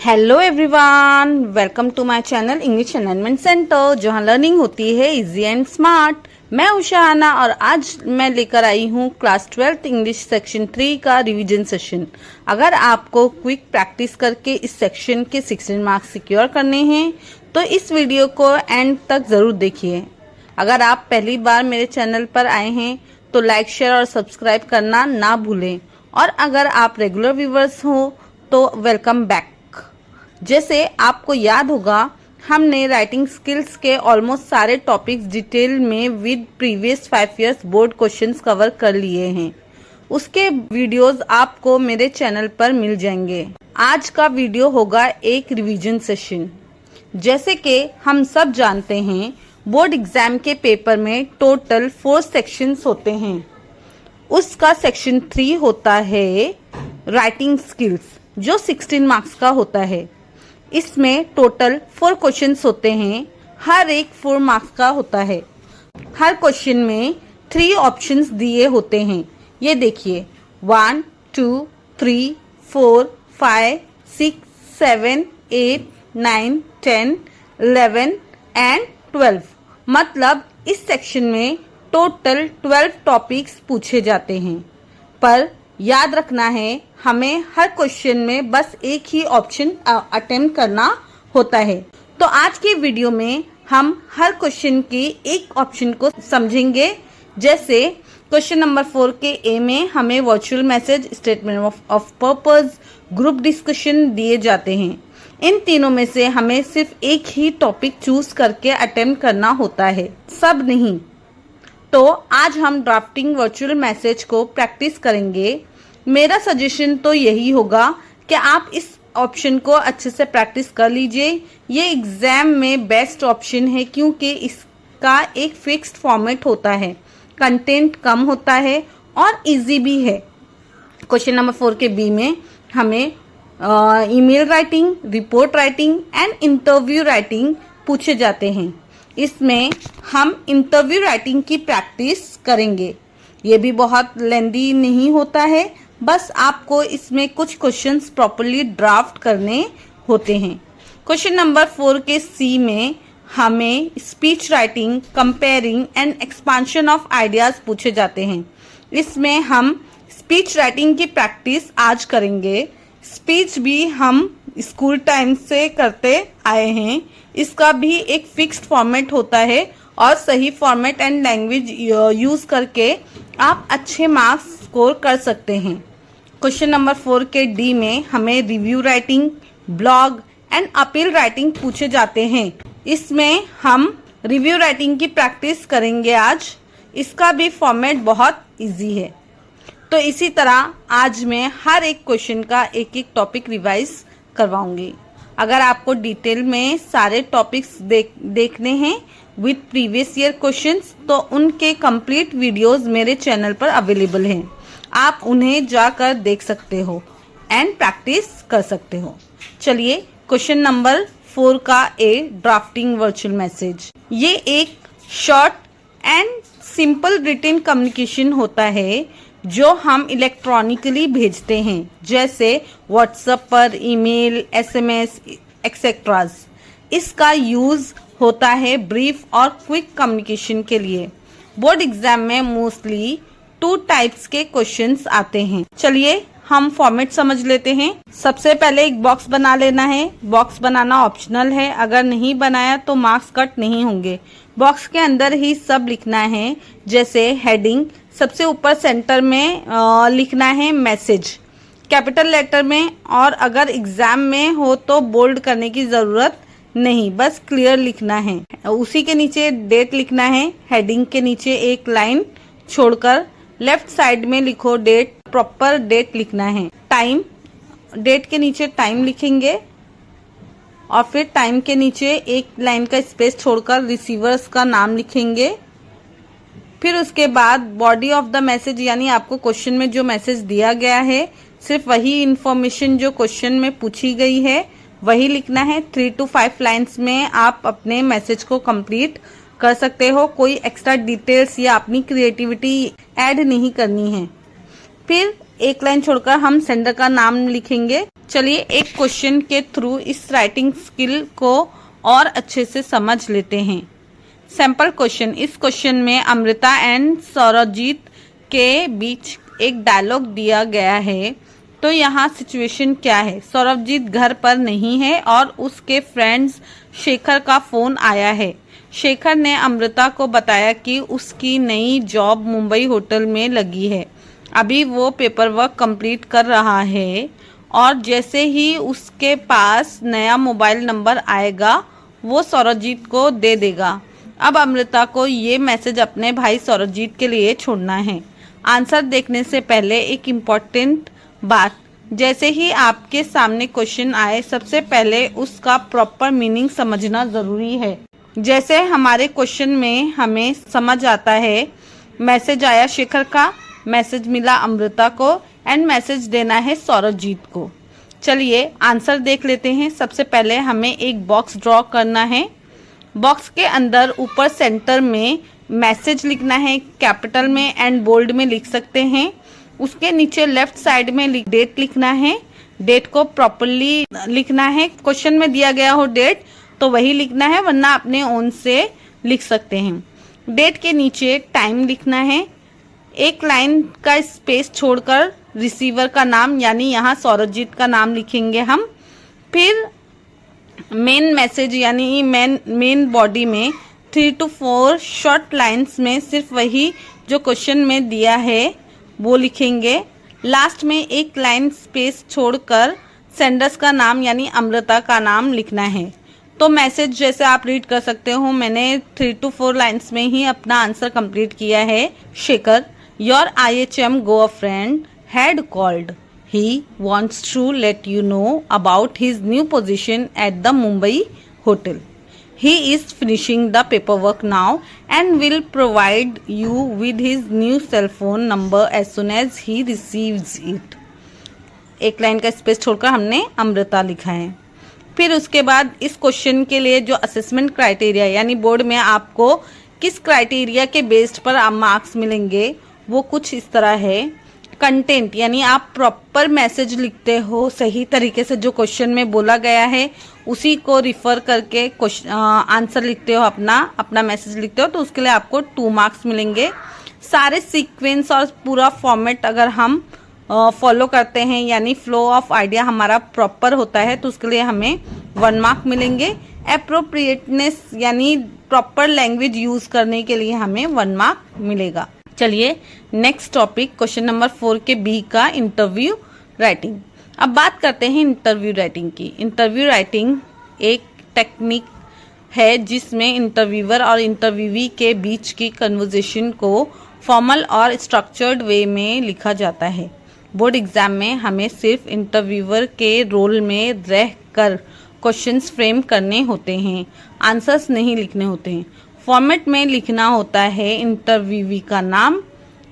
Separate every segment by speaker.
Speaker 1: Hello everyone, welcome to my channel English environment centre, जहां learning होती है easy and smart. मैं उषा आना और आज मैं लेकर आई हूं क्लास 12th इंग्लिश सेक्शन 3 का रिवीजन सेशन। अगर आपको क्विक प्रैक्टिस करके इस सेक्शन के 16 मार्क्स सिक्योर करने हैं तो इस वीडियो को एंड तक जरूर देखिए। अगर आप पहली बार मेरे चैनल पर आए हैं तो लाइक, शेयर और सब्सक्राइब करना ना भूलें, और अगर आप रेगुलर व्यूवर्स हो तो वेलकम बैक। जैसे आपको याद होगा, हमने राइटिंग स्किल्स के ऑलमोस्ट सारे टॉपिक्स डिटेल में with previous 5 years board questions cover कर लिए हैं। उसके वीडियोस आपको मेरे चैनल पर मिल जाएंगे। आज का वीडियो होगा एक रिवीजन सेशन। जैसे कि हम सब जानते हैं, बोर्ड एग्जाम के पेपर में टोटल 4 सेक्शंस होते हैं। उसका सेक्शन 3 होता है राइटिंग स्किल्स, जो 16 मार्क्स का होता है। इसमें टोटल 4 क्वेश्चंस होते हैं, हर एक 4 मार्क्स का होता है। हर क्वेश्चन में 3 ऑप्शंस दिए होते हैं। ये देखिए 1, 2, 3, 4, 5, 6, 7, 8, 9, 10, 11 एंड 12। मतलब इस सेक्शन में टोटल 12 टॉपिक्स पूछे जाते हैं। पर याद रखना है, हमें हर क्वेश्चन में बस एक ही ऑप्शन अटेम्प्ट करना होता है। तो आज की वीडियो में हम हर क्वेश्चन के एक ऑप्शन को समझेंगे। जैसे क्वेश्चन नंबर 4 के ए में हमें virtual message, statement of purpose, group discussion दिए जाते हैं। इन तीनों में से हमें सिर्फ एक ही टॉपिक चूज करके अटेम्प्ट करना होता है, सब नहीं। तो आज हम ड्राफ्टिंग वर्चुअल मैसेज को प्रैक्टिस करेंगे। मेरा सजेशन तो यही होगा कि आप इस ऑप्शन को अच्छे से प्रैक्टिस कर लीजिए। ये एग्जाम में बेस्ट ऑप्शन है क्योंकि इसका एक फिक्स्ड फॉर्मेट होता है, कंटेंट कम होता है और इजी भी है। क्वेश्चन नंबर 4 के बी में हमें email writing, report writing and interview writing पूछे जाते हैं। इसमें हम इंटरव्यू राइटिंग की प्रैक्टिस करेंगे। ये भी बहुत लेंदी नहीं होता है, बस आपको इसमें कुछ क्वेश्चंस प्रॉपर्ली ड्राफ्ट करने होते हैं। क्वेश्चन नंबर 4 के सी में हमें speech writing, comparing and expansion of ideas पूछे जाते हैं। इसमें हम स्पीच राइटिंग की प्रैक्टिस आज करेंगे। स्पीच भी हम स्कूल टाइम से करते आए हैं। इसका भी एक फिक्स्ड फॉर्मेट होता है और सही फॉर्मेट एंड लैंग्वेज यूज करके आप अच्छे मार्क्स स्कोर कर सकते हैं। क्वेश्चन नंबर 4 के डी में हमें review writing, blog and appeal writing पूछे जाते हैं। इसमें हम रिव्यू राइटिंग की प्रैक्टिस करेंगे आज। इसका भी फॉर्मेट बहुत इजी है। तो इसी तरह आज मैं हर एक क्वेश्चन का एक एक टॉपिक रिवाइज करवाऊंगी। अगर आपको डिटेल में सारे टॉपिक्स देखने हैं विद प्रीवियस ईयर क्वेश्चंस, तो उनके कंप्लीट वीडियोस मेरे चैनल पर अवेलेबल हैं। आप उन्हें जाकर देख सकते हो एंड प्रैक्टिस कर सकते हो। चलिए क्वेश्चन नंबर 4 का ए, ड्राफ्टिंग वर्चुअल मैसेज। ये एक short and simple written communication होता है जो हम इलेक्ट्रॉनिकली भेजते हैं, जैसे व्हाट्सएप पर, ईमेल, एसएमएस एक्सेट्राज। इसका यूज होता है ब्रीफ और क्विक कम्युनिकेशन के लिए। बोर्ड एग्जाम में मोस्टली 2 टाइप्स के क्वेश्चंस आते हैं। चलिए हम फॉर्मेट समझ लेते हैं। सबसे पहले एक बॉक्स बना लेना है। बॉक्स बनाना ऑप्शनल है, अगर नहीं बनाया तो मार्क्स कट नहीं होंगे। बॉक्स के अंदर ही सब लिखना है, जैसे हेडिंग सबसे ऊपर सेंटर में लिखना है मैसेज कैपिटल लेटर में, और अगर एग्जाम में हो तो बोल्ड करने की जरूरत नहीं, बस क्लियर लिखना है। उसी के नीचे डेट लिखना है। हेडिंग के नीचे एक लाइन छोड़कर लेफ्ट साइड में लिखो डेट, प्रॉपर डेट लिखना है। टाइम, डेट के नीचे टाइम लिखेंगे और फिर टाइम के नीचे एक लाइन का स्पेस छोड़कर रिसीवर्स का नाम लिखेंगे। फिर उसके बाद बॉडी ऑफ द मैसेज, यानी आपको क्वेश्चन में जो मैसेज दिया गया है सिर्फ वही इंफॉर्मेशन जो क्वेश्चन में पूछी गई है वही लिखना है। 3 to 5 लाइन्स में आप अपने मैसेज को कंप्लीट कर सकते हो। कोई एक्स्ट्रा डिटेल्स या अपनी क्रिएटिविटी ऐड नहीं करनी है। फिर एक लाइन छोड़कर हम सेंडर का नाम लिखेंगे। चलिए एक क्वेश्चन के थ्रू इस राइटिंग स्किल को और अच्छे से समझ लेते हैं। Sample question. इस क्वेश्चन में अमृता एंड सौरजीत के बीच एक डायलॉग दिया गया है। तो यहाँ सिचुएशन क्या है? सौरभजीत घर पर नहीं है और उसके फ्रेंड्स शेखर का फ़ोन आया है। शेखर ने अमृता को बताया कि उसकी नई जॉब मुंबई होटल में लगी है। अभी वो पेपर वर्क कंप्लीट कर रहा है और जैसे ही उसके पास नया मोबाइल नंबर आएगा वो सौरजीत को दे देगा। अब अमृता को ये मैसेज अपने भाई सौरजीत के लिए छोड़ना है। आंसर देखने से पहले एक इम्पॉर्टेंट बात, जैसे ही आपके सामने क्वेश्चन आए सबसे पहले उसका प्रॉपर मीनिंग समझना ज़रूरी है। जैसे हमारे क्वेश्चन में हमें समझ आता है मैसेज आया शेखर का, मैसेज मिला अमृता को एंड मैसेज देना है सौरजीत को। चलिए आंसर देख लेते हैं। सबसे पहले हमें एक बॉक्स ड्रॉ करना है। बॉक्स के अंदर ऊपर सेंटर में मैसेज लिखना है, कैपिटल में एंड बोल्ड में लिख सकते हैं। उसके नीचे लेफ्ट साइड में डेट लिखना है। डेट को प्रॉपरली लिखना है। क्वेश्चन में दिया गया हो डेट तो वही लिखना है, वरना अपने ओन से लिख सकते हैं। डेट के नीचे टाइम लिखना है। एक लाइन का स्पेस छोड़कर रिसीवर का नाम, यानी यहाँ सौरजीत का नाम लिखेंगे हम। फिर मेन मैसेज यानी मेन बॉडी में 3 to 4 शॉर्ट लाइंस में सिर्फ वही जो क्वेश्चन में दिया है वो लिखेंगे। लास्ट में एक लाइन स्पेस छोड़कर सेंडर्स का नाम यानी अमृता का नाम लिखना है। तो मैसेज जैसे आप रीड कर सकते हो, मैंने 3 to 4 लाइंस में ही अपना आंसर कंप्लीट किया है। Shekhar, your IHM girlfriend had called. He wants to let you know about his new position at the Mumbai hotel. He is finishing the paperwork now and will provide you with his new cell phone number as soon as he receives it. एक line का space छोड़कर हमने अमृता लिखा है। फिर उसके बाद इस क्वेश्चन के लिए जो असेसमेंट क्राइटेरिया यानी बोर्ड में आपको किस क्राइटेरिया के बेस्ड पर आप मार्क्स मिलेंगे वो कुछ इस तरह है। कंटेंट यानी आप प्रॉपर मैसेज लिखते हो, सही तरीके से जो क्वेश्चन में बोला गया है उसी को रिफर करके आंसर लिखते हो, अपना मैसेज लिखते हो, तो उसके लिए आपको 2 मार्क्स मिलेंगे। सारे सीक्वेंस और पूरा फॉर्मेट अगर हम फॉलो करते हैं यानी फ्लो ऑफ आइडिया हमारा प्रॉपर होता है तो उसके लिए हमें 1 मार्क मिलेंगे। एप्रोप्रिएटनेस यानी प्रॉपर लैंग्वेज यूज करने के लिए हमें 1 मार्क मिलेगा। चलिए नेक्स्ट टॉपिक क्वेश्चन नंबर 4 के बी का इंटरव्यू राइटिंग। अब बात करते हैं इंटरव्यू राइटिंग की। इंटरव्यू राइटिंग एक टेक्निक है जिसमें इंटरव्यूअर और इंटरव्यूवी के बीच की कन्वर्सेशन को फॉर्मल और स्ट्रक्चर्ड वे में लिखा जाता है। बोर्ड एग्जाम में हमें सिर्फ इंटरव्यूअर के रोल में रह कर क्वेश्चंस फ्रेम करने होते हैं, आंसर्स नहीं लिखने होते हैं। फॉर्मेट में लिखना होता है इंटरव्यूवी का नाम,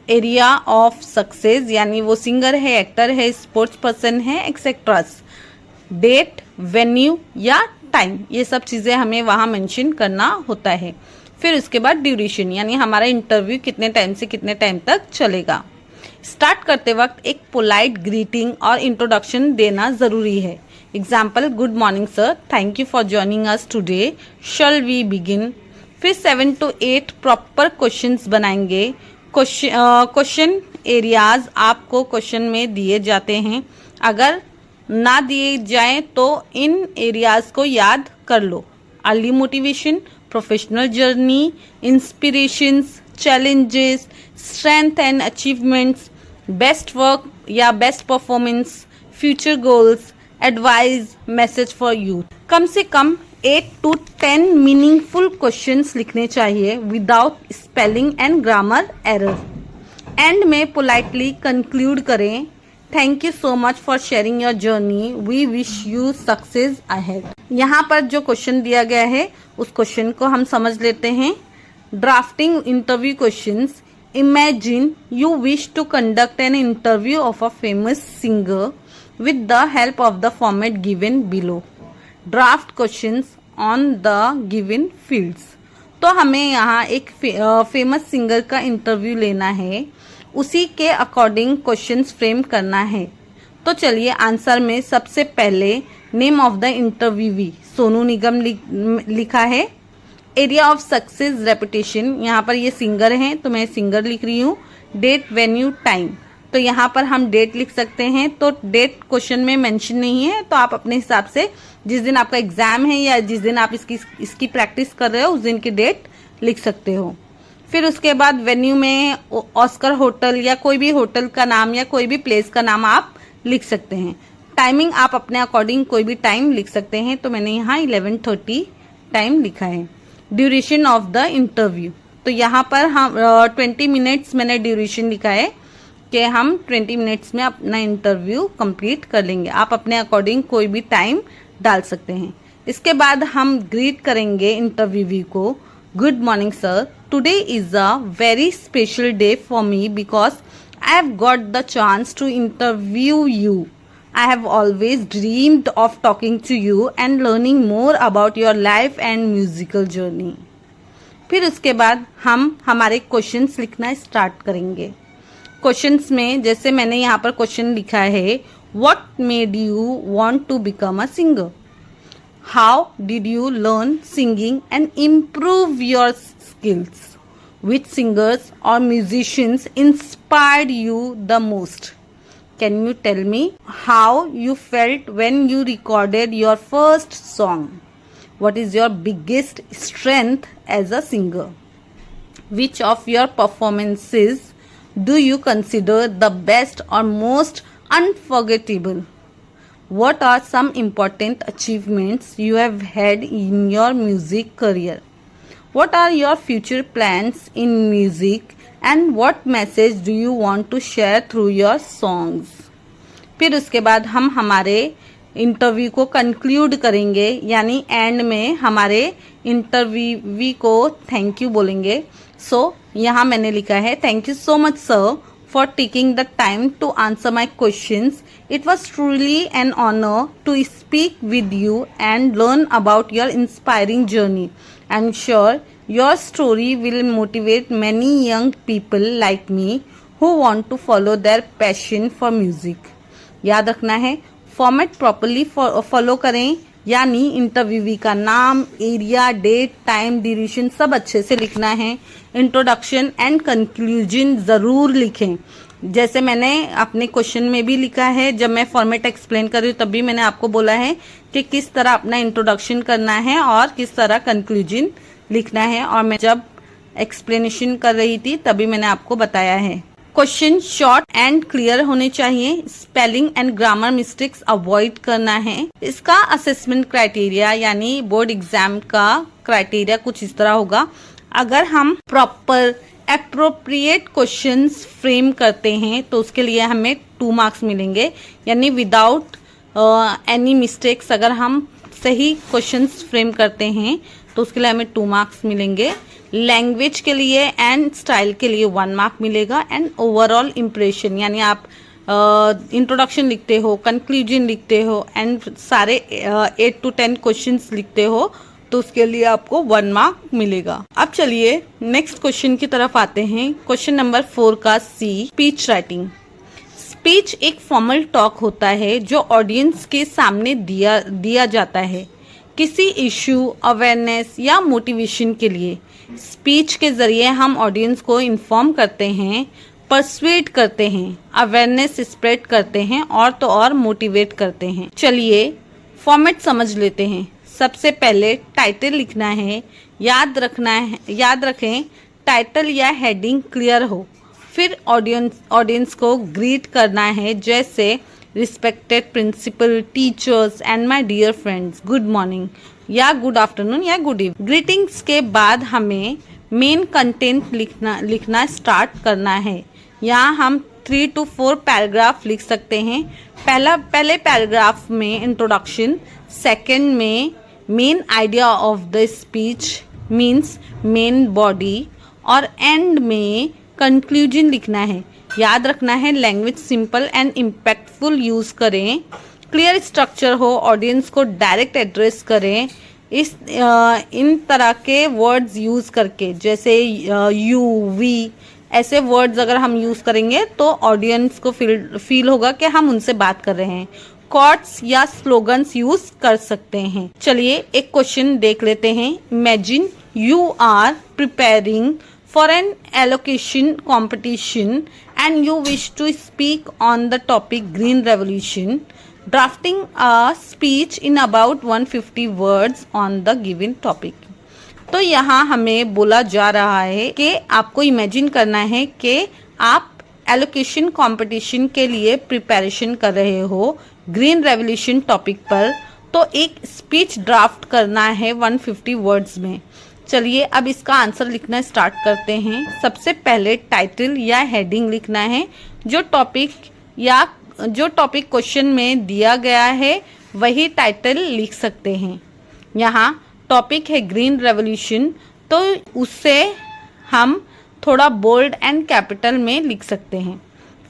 Speaker 1: एरिया ऑफ सक्सेस यानी वो सिंगर है, एक्टर है, स्पोर्ट्स पर्सन है, एक्सेट्रास, डेट, वेन्यू या टाइम, ये सब चीज़ें हमें वहाँ मेंशन करना होता है। फिर उसके बाद ड्यूरेशन यानी हमारा इंटरव्यू कितने टाइम से कितने टाइम तक चलेगा। स्टार्ट करते वक्त एक पोलाइट ग्रीटिंग और इंट्रोडक्शन देना ज़रूरी है। Example, good morning sir, thank you for joining us today, shall we begin. फिर 7 to 8 प्रॉपर क्वेश्चंस बनाएंगे। क्वेश्चन एरियाज आपको क्वेश्चन में दिए जाते हैं, अगर ना दिए जाएं तो इन एरियाज को याद कर लो। Early motivation, professional journey, inspirations, challenges, strength and achievements, best work या best performance, future goals, advice, message for youth. कम से कम 8 to 10 मीनिंगफुल क्वेश्चंस लिखने चाहिए without spelling and grammar error. End में पोलाइटली कंक्लूड करें, thank you so much for sharing your journey, we wish you success ahead. यहाँ पर जो क्वेश्चन दिया गया है उस क्वेश्चन को हम समझ लेते हैं। Drafting interview questions, imagine you wish to conduct an interview of a famous singer with the help of the format given below. Draft questions on the given fields. तो हमें यहाँ एक फेमस सिंगर का इंटरव्यू लेना है, उसी के according questions frame करना है। तो चलिए आंसर में सबसे पहले name of the इंटरव्यूवी Sonu Nigam लिखा है। एरिया ऑफ सक्सेस रेपुटेशन, यहाँ पर ये सिंगर हैं तो मैं सिंगर लिख रही हूँ। डेट, वेन्यू, टाइम, तो यहाँ पर हम डेट लिख सकते हैं। तो डेट क्वेश्चन में मेंशन नहीं है, तो आप अपने हिसाब से जिस दिन आपका एग्जाम है या जिस दिन आप इसकी प्रैक्टिस कर रहे हो उस दिन की डेट लिख सकते हो। फिर उसके बाद वेन्यू में ऑस्कर होटल या कोई भी होटल का नाम या कोई भी प्लेस का नाम आप लिख सकते हैं। टाइमिंग आप अपने अकॉर्डिंग कोई भी टाइम लिख सकते हैं, तो मैंने यहाँ 11:30 टाइम लिखा है। ड्यूरेशन ऑफ द इंटरव्यू, तो यहाँ पर हम 20 मिनट्स मैंने ड्यूरेशन लिखा है कि हम 20 मिनट्स में अपना इंटरव्यू कंप्लीट कर लेंगे। आप अपने अकॉर्डिंग कोई भी टाइम डाल सकते हैं। इसके बाद हम ग्रीट करेंगे इंटरव्यूवी को। Good morning sir, today is a very special day for me because I have got the chance to interview you. I have always dreamed of talking to you and learning more about your life and musical journey. फिर उसके बाद हम हमारे questions लिखना start करेंगे। Questions में जैसे मैंने यहाँ पर क्वेश्चन लिखा है, What made you want to become a singer? How did you learn singing and improve your skills? Which singers or musicians inspired you the most? Can you tell me how you felt when you recorded your first song? What is your biggest strength as a singer? Which of your performances do you consider the best or most unforgettable? What are some important achievements you have had in your music career? What are your future plans in music? And what message do you want to share through your songs? फिर उसके बाद हम हमारे interview को conclude करेंगे, यानी and में हमारे इंटरव्यूवी को थैंक यू बोलेंगे। सो यहाँ मैंने लिखा है, thank you so much sir for taking the time to answer my questions. It was truly an honor to speak with you and learn about your inspiring journey. I'm sure your story will motivate many young people like me who want to follow their passion for music. याद रखना है, format properly follow करें, यानी इंटरव्यूवी का नाम, area, date, time, duration सब अच्छे से लिखना है। इंट्रोडक्शन एंड कंक्लूजन ज़रूर लिखें, जैसे मैंने अपने क्वेश्चन में भी लिखा है। जब मैं फॉर्मेट एक्सप्लेन कर रही हूँ तब भी मैंने आपको बोला है कि किस तरह अपना इंट्रोडक्शन करना है और किस तरह कंक्लूजन लिखना है, और मैं जब एक्सप्लेनेशन कर रही थी तभी मैंने आपको बताया है। क्वेश्चन शॉर्ट एंड क्लियर होने चाहिए। Spelling and grammar mistakes avoid करना है। इसका असेसमेंट क्राइटेरिया यानी बोर्ड एग्जाम का क्राइटेरिया कुछ इस तरह होगा, अगर हम प्रॉपर एप्रोप्रिएट क्वेश्चंस फ्रेम करते हैं तो उसके लिए हमें 2 मार्क्स मिलेंगे, यानी विदाउट एनी मिस्टेक्स अगर हम सही क्वेश्चंस फ्रेम करते हैं तो उसके लिए हमें 2 मार्क्स मिलेंगे। लैंग्वेज के लिए एंड स्टाइल के लिए 1 मार्क मिलेगा। एंड ओवरऑल इम्प्रेशन, यानी आप इंट्रोडक्शन लिखते हो, कंक्लूजन लिखते हो एंड सारे 8 to 10 क्वेश्चंस लिखते हो तो उसके लिए आपको 1 मार्क मिलेगा। अब चलिए नेक्स्ट क्वेश्चन की तरफ आते हैं। क्वेश्चन नंबर 4 का सी, स्पीच राइटिंग। स्पीच एक फॉर्मल टॉक होता है जो ऑडियंस के सामने दिया जाता है किसी इश्यू, अवेयरनेस या मोटिवेशन के लिए। स्पीच के जरिए हम ऑडियंस को इन्फॉर्म करते हैं, परसुएट करते हैं, अवेयरनेस स्प्रेड करते हैं और तो और मोटिवेट करते हैं। चलिए फॉर्मेट समझ लेते हैं। सबसे पहले टाइटल लिखना है। याद रखें टाइटल या हेडिंग क्लियर हो। फिर ऑडियंस को ग्रीट करना है, जैसे respected principal, teachers and my dear friends, good morning या गुड आफ्टरनून या गुड इवनिंग। ग्रीटिंग्स के बाद हमें मेन कंटेंट लिखना स्टार्ट करना है। यहाँ हम 3 to 4 पैराग्राफ लिख सकते हैं। पहले पैराग्राफ में इंट्रोडक्शन, सेकंड में main idea of the speech means main body, और एंड में कंक्लूजन लिखना है। याद रखना है language simple and impactful use करें, क्लियर स्ट्रक्चर हो, ऑडियंस को डायरेक्ट एड्रेस करें। इन तरह के वर्ड्स यूज करके, जैसे यू, वी, ऐसे वर्ड्स अगर हम यूज करेंगे तो ऑडियंस को फील होगा कि हम उनसे बात कर रहे हैं। कोट्स या स्लोगन्स यूज कर सकते हैं। चलिए एक क्वेश्चन देख लेते हैं। Imagine you are preparing for an elocution competition and you wish to speak on the topic green revolution, drafting a speech in about 150 words on the given topic. तो यहाँ हमें बोला जा रहा है कि आपको इमेजिन करना है कि आप एलोकेशन कंपटीशन के लिए प्रिपरेशन कर रहे हो ग्रीन रेवोल्यूशन टॉपिक पर, तो एक स्पीच ड्राफ्ट करना है 150 वर्ड्स में। चलिए अब इसका आंसर लिखना स्टार्ट करते हैं। सबसे पहले टाइटल या हेडिंग लिखना है। जो टॉपिक क्वेश्चन में दिया गया है वही टाइटल लिख सकते हैं। यहाँ टॉपिक है ग्रीन रेवोल्यूशन, तो उससे हम थोड़ा बोल्ड एंड कैपिटल में लिख सकते हैं।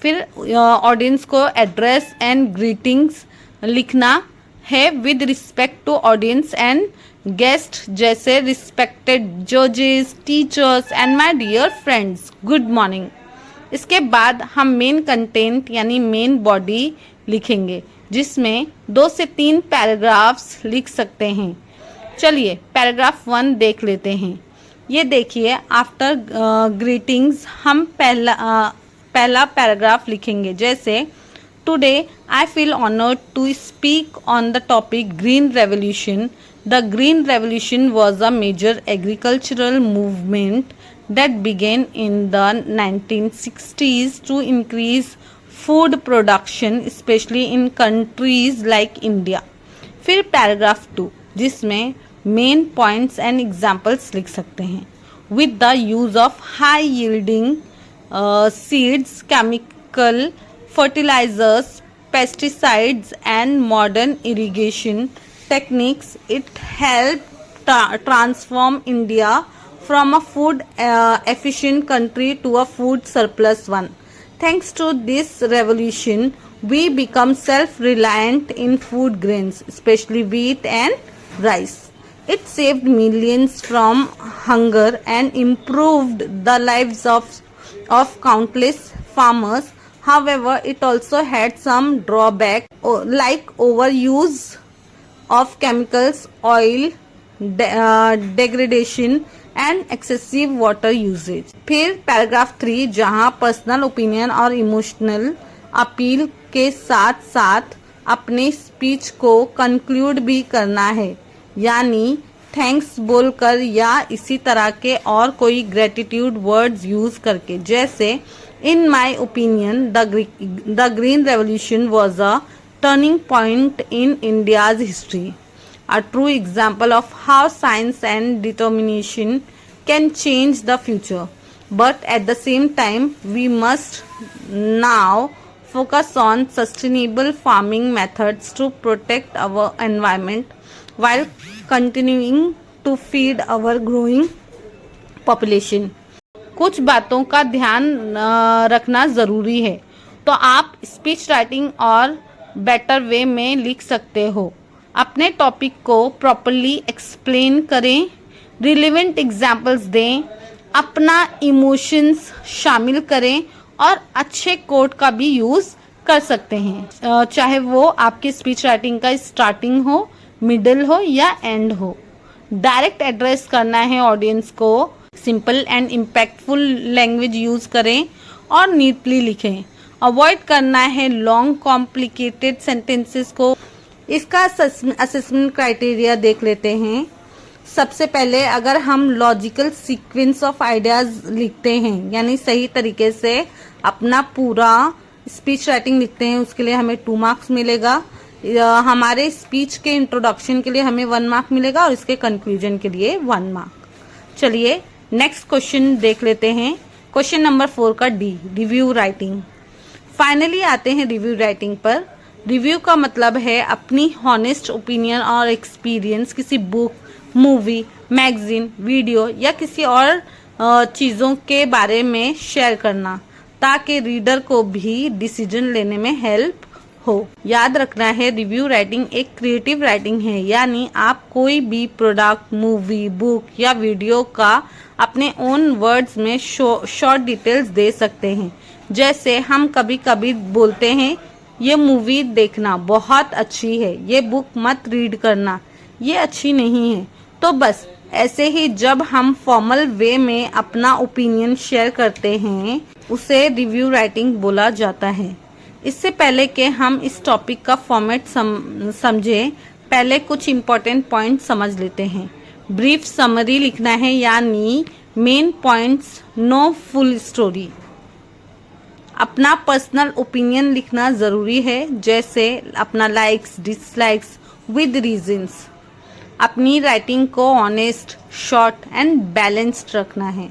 Speaker 1: फिर ऑडियंस को एड्रेस एंड ग्रीटिंग्स लिखना है with respect to audience and guest, जैसे रिस्पेक्टेड जजेस, teachers and my dear friends, good morning. इसके बाद हम मेन कंटेंट यानी मेन बॉडी लिखेंगे, जिसमें 2 से 3 पैराग्राफ्स लिख सकते हैं। चलिए पैराग्राफ 1 देख लेते हैं। ये देखिए, आफ्टर ग्रीटिंग्स हम पहला पैराग्राफ लिखेंगे, जैसे today I feel honoured to speak on the topic green revolution. The green revolution was a major agricultural movement that began in the 1960s to increase food production, especially in countries like India. फिर paragraph 2 जिसमें main points and examples लिख सकते हैं। With the use of high yielding seeds, chemical fertilisers, pesticides and modern irrigation techniques, it help transform India from a food efficient country to a food surplus one. Thanks to this revolution, we become self-reliant in food grains, especially wheat and rice. It saved millions from hunger and improved the lives of countless farmers. However, it also had some drawback like overuse of chemicals, oil, degradation and excessive water usages. फिर paragraph 3 जहां personal opinion और emotional appeal के साथ साथ अपने speech को conclude भी करना है, यानी थैंक्स बोलकर या इसी तरह के और कोई ग्रेटिट्यूड वर्ड्स यूज करके, जैसे in my opinion the green revolution was a turning point in India's history, a true example of how science and determination can change the future. But at the same time, we must now focus on sustainable farming methods to protect our environment while continuing to feed our growing population. कुछ बातों का ध्यान रखना ज़रूरी है, तो आप speech writing और बेटर वे में लिख सकते हो। अपने टॉपिक को प्रॉपरली एक्सप्लेन करें, रिलेवेंट एग्जाम्पल्स दें, अपना इमोशंस शामिल करें और अच्छे कोट का भी यूज़ कर सकते हैं, चाहे वो आपकी स्पीच राइटिंग का स्टार्टिंग हो, मिडिल हो या एंड हो। डायरेक्ट एड्रेस करना है ऑडियंस को, simple and impactful language use करें और नीटली लिखें। अवॉइड करना है लॉन्ग कॉम्प्लिकेटेड सेंटेंसेस को। इसका असेसमेंट क्राइटेरिया देख लेते हैं। सबसे पहले अगर हम लॉजिकल सीक्वेंस ऑफ आइडियाज लिखते हैं, यानी सही तरीके से अपना पूरा स्पीच राइटिंग लिखते हैं, उसके लिए हमें 2 मार्क्स मिलेगा। हमारे स्पीच के इंट्रोडक्शन के लिए हमें 1 मार्क मिलेगा और इसके कंक्लूजन के लिए 1 मार्क। चलिए नेक्स्ट क्वेश्चन देख लेते हैं। क्वेश्चन नंबर 4 का डी, रिव्यू राइटिंग। फाइनली आते हैं रिव्यू राइटिंग पर। रिव्यू का मतलब है अपनी हॉनेस्ट ओपिनियन और एक्सपीरियंस किसी बुक, मूवी, मैगजीन, वीडियो या किसी और चीज़ों के बारे में शेयर करना, ताकि रीडर को भी डिसीजन लेने में हेल्प हो। याद रखना है, रिव्यू राइटिंग एक क्रिएटिव राइटिंग है, यानी आप कोई भी प्रोडक्ट, मूवी, बुक या वीडियो का अपने ओन वर्ड्स में शॉर्ट डिटेल्स दे सकते हैं। जैसे हम कभी कभी बोलते हैं ये मूवी देखना बहुत अच्छी है, ये बुक मत रीड करना, ये अच्छी नहीं है। तो बस ऐसे ही जब हम फॉर्मल वे में अपना ओपिनियन शेयर करते हैं, उसे रिव्यू राइटिंग बोला जाता है। इससे पहले कि हम इस टॉपिक का फॉर्मेट समझें, पहले कुछ इम्पोर्टेंट पॉइंट समझ लेते हैं। ब्रीफ समरी लिखना है, यानी main points, no full story. अपना पर्सनल ओपिनियन लिखना ज़रूरी है, जैसे अपना लाइक्स, डिसलाइक्स विद रीजंस। अपनी राइटिंग को ऑनेस्ट, शॉर्ट एंड बैलेंस्ड रखना है।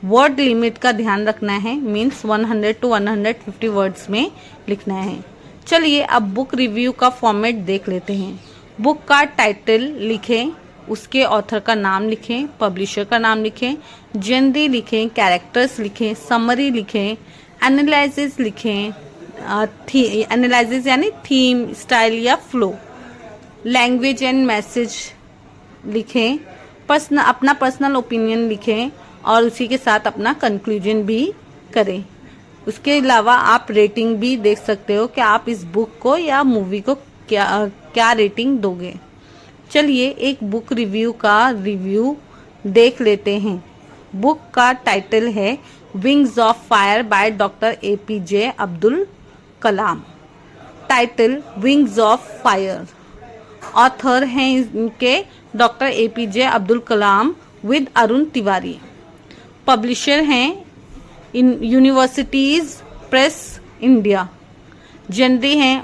Speaker 1: वर्ड लिमिट का ध्यान रखना है, मीन्स 100 to 150 वर्ड्स में लिखना है। चलिए अब बुक रिव्यू का फॉर्मेट देख लेते हैं। बुक का टाइटल लिखें, उसके ऑथर का नाम लिखें, पब्लिशर का नाम लिखें, जेनरी लिखें, कैरेक्टर्स लिखें, समरी लिखें, एनालिसिस लिखें, एनालिसिस यानी थीम, स्टाइल या फ्लो, लैंग्वेज एंड मैसेज लिखें, अपना पर्सनल ओपिनियन लिखें और उसी के साथ अपना कंक्लूजन भी करें। उसके अलावा आप रेटिंग भी देख सकते हो कि आप इस बुक को या मूवी को क्या रेटिंग दोगे। चलिए एक बुक रिव्यू का रिव्यू देख लेते हैं। बुक का टाइटल है wings of fire by doctor APJ Abdul Kalam. Title wings of fire. Author हैं इनके doctor APJ Abdul Kalam with Arun Tiwari. Publisher हैं यूनिवर्सिटीज प्रेस इंडिया। जनरी हैं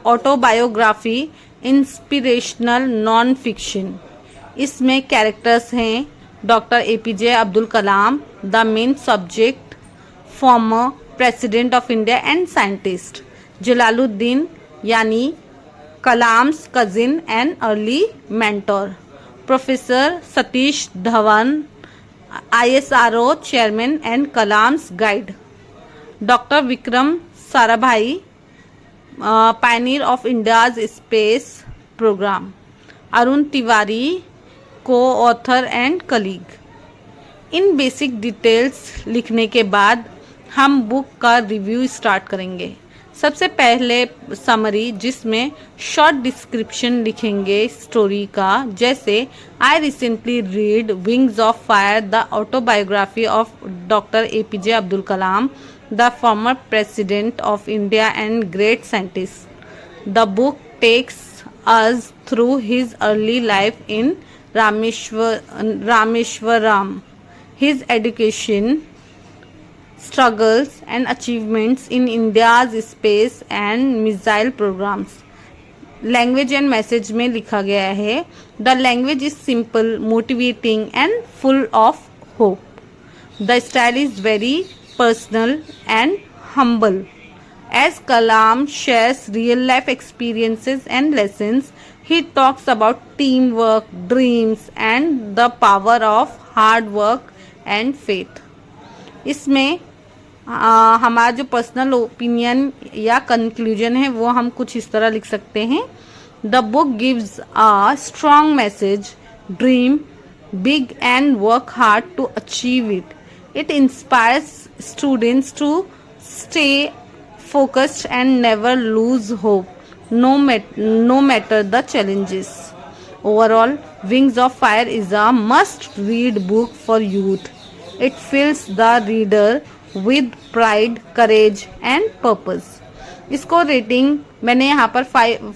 Speaker 1: ऑटोबायोग्राफी, इंस्पिरेशनल, नॉन फिक्शन। इसमें कैरेक्टर्स हैं doctor APJ Abdul Kalam, the main subject, former president of India and scientist, Jalaluddin यानी Kalam's cousin and early mentor, professor Satish Dhawan, ISRO chairman and Kalam's guide, doctor Vikram Sarabhai, pioneer of India's space programme, Arun Tiwari को author and colleague. इन basic details लिखने के बाद हम book का review start करेंगे। सबसे पहले समरी, जिसमें शॉर्ट डिस्क्रिप्शन लिखेंगे स्टोरी का, जैसे I recently read Wings of Fire, the autobiography of doctor APJ Abdul Kalam, the former president of India and great scientist. The book takes us through his early life in Rameswaram, his education, struggles and achievements in India's space and missile programs. Language and message में लिखा गया है, the language is simple, motivating and full of hope. The style is very personal and humble. As Kalam shares real life experiences and lessons, he talks about teamwork, dreams and the power of hard work and faith. इसमें हमारा जो personal opinion या conclusion है वो हम कुछ इस तरह लिख सकते हैं. The book gives a strong message, dream big and work hard to achieve it. It inspires students to stay focused and never lose hope, no matter the challenges. Overall, Wings of Fire is a must-read book for youth. It fills the reader with pride, courage and purpose. इसको rating मैंने यहाँ पर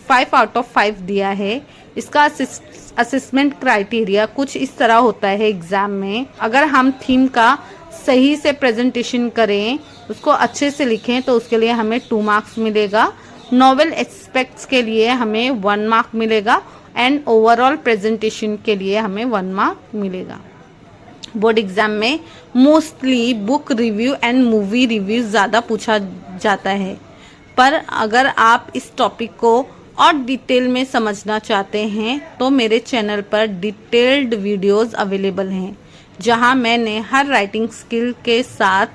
Speaker 1: 5 out of 5 दिया है. इसका assessment criteria कुछ इस तरह होता है एग्जाम में. अगर हम थीम का सही से प्रेजेंटेशन करें, उसको अच्छे से लिखें, तो उसके लिए हमें 2 मार्क्स मिलेगा. नॉवेल एस्पेक्ट्स के लिए हमें 1 मार्क मिलेगा एंड ओवरऑल प्रेजेंटेशन के लिए हमें 1 मार्क मिलेगा. बोर्ड एग्जाम में mostly book review and movie review ज़्यादा पूछा जाता है, पर अगर आप इस टॉपिक को और डिटेल में समझना चाहते हैं तो मेरे चैनल पर डिटेल्ड वीडियोस अवेलेबल हैं, जहां मैंने हर राइटिंग स्किल के साथ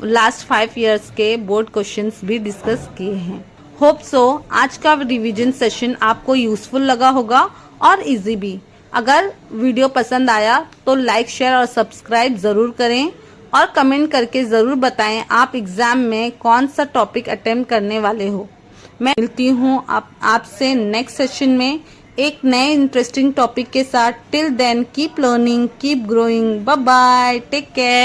Speaker 1: लास्ट 5 इयर्स के बोर्ड क्वेश्चंस भी डिस्कस किए हैं. होप सो आज का रिवीजन सेशन आपको यूजफुल लगा होगा और इजी भी। अगर वीडियो पसंद आया तो लाइक, शेयर और सब्सक्राइब ज़रूर करें और कमेंट करके ज़रूर बताएं आप एग्ज़ाम में कौन सा टॉपिक अटेम्प्ट करने वाले हो। मैं मिलती हूँ आपसे नेक्स्ट सेशन में एक नए इंटरेस्टिंग टॉपिक के साथ। Till then keep learning, keep growing, bye bye, take care.